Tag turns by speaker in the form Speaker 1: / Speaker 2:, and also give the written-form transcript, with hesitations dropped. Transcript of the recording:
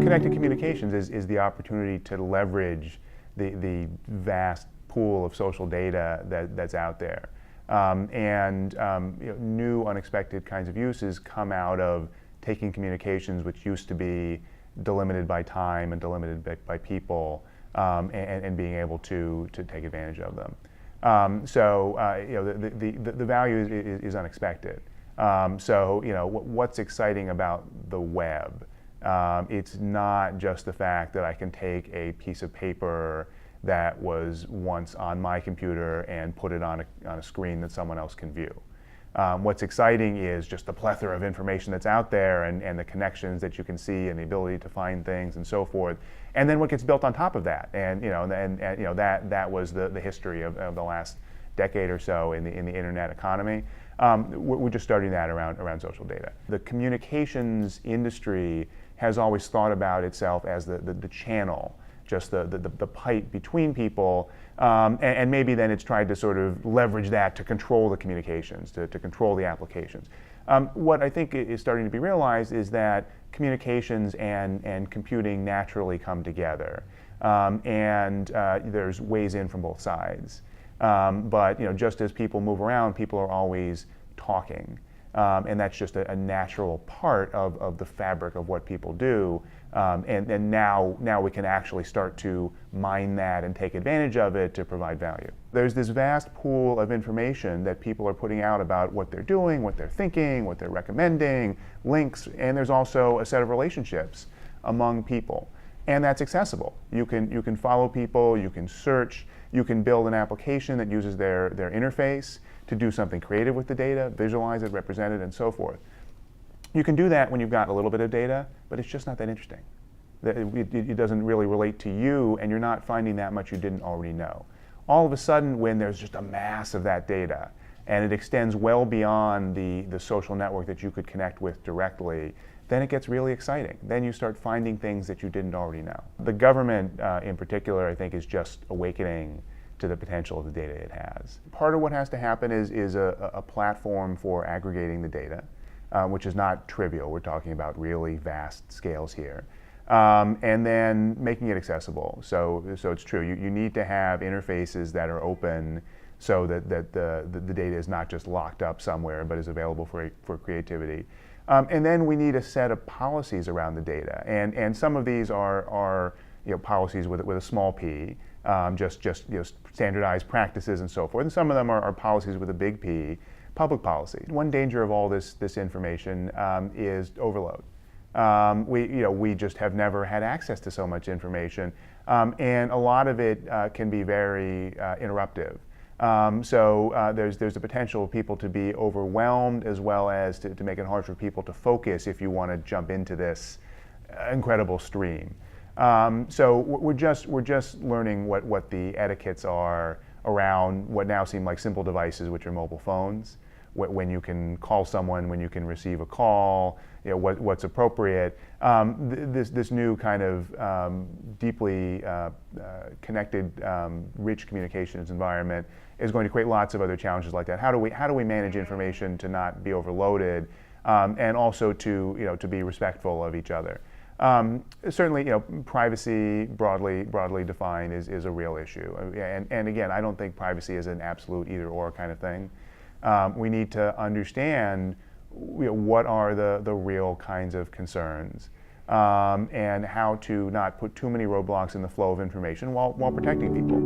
Speaker 1: Connected communications is the opportunity to leverage the vast pool of social data that's out there. New unexpected kinds of uses come out of taking communications which used to be delimited by time and delimited by people, and being able to take advantage of them. The value is unexpected. What's exciting about the web? It's not just the fact that I can take a piece of paper that was once on my computer and put it on a screen that someone else can view. What's exciting is just the plethora of information that's out there, and the connections that you can see, and the ability to find things and so forth. And then what gets built on top of that, that was the history of the last decade or so in the internet economy. We're just starting that around social data. The communications industry has always thought about itself as the channel, just the pipe between people, and maybe then it's tried to sort of leverage that to control the communications, to control the applications. What I think is starting to be realized is that communications and computing naturally come together, and there's ways in from both sides. But just as people move around, people are always talking. And that's just a natural part of the fabric of what people do. And now we can actually start to mine that and take advantage of it to provide value. There's this vast pool of information that people are putting out about what they're doing, what they're thinking, what they're recommending, links, and there's also a set of relationships among people. And that's accessible. You can follow people, you can search, you can build an application that uses their interface to do something creative with the data, visualize it, represent it, and so forth. You can do that when you've got a little bit of data, but it's just not that interesting. It doesn't really relate to you, and you're not finding that much you didn't already know. All of a sudden, when there's just a mass of that data, and it extends well beyond the social network that you could connect with directly, then it gets really exciting. Then you start finding things that you didn't already know. The government, in particular, I think, is just awakening to the potential of the data it has. Part of what has to happen is a platform for aggregating the data, which is not trivial. We're talking about really vast scales here. And then making it accessible. So it's true, you need to have interfaces that are open so that the data is not just locked up somewhere but is available for creativity. And then we need a set of policies around the data. And some of these are policies with a small p, just standardized practices and so forth. And some of them are policies with a big P, public policy. One danger of all this information is overload. We just have never had access to so much information, and a lot of it can be very interruptive. There's a potential of people to be overwhelmed, as well as to make it hard for people to focus if you want to jump into this incredible stream. So we're just learning what the etiquettes are around what now seem like simple devices, which are mobile phones. When you can call someone, when you can receive a call, what's appropriate. This new kind of deeply connected, rich communications environment is going to create lots of other challenges like that. How do we manage information to not be overloaded, and also to be respectful of each other? Certainly, privacy broadly defined is a real issue. And again, I don't think privacy is an absolute either-or kind of thing. We need to understand what are the real kinds of concerns, and how to not put too many roadblocks in the flow of information while protecting people.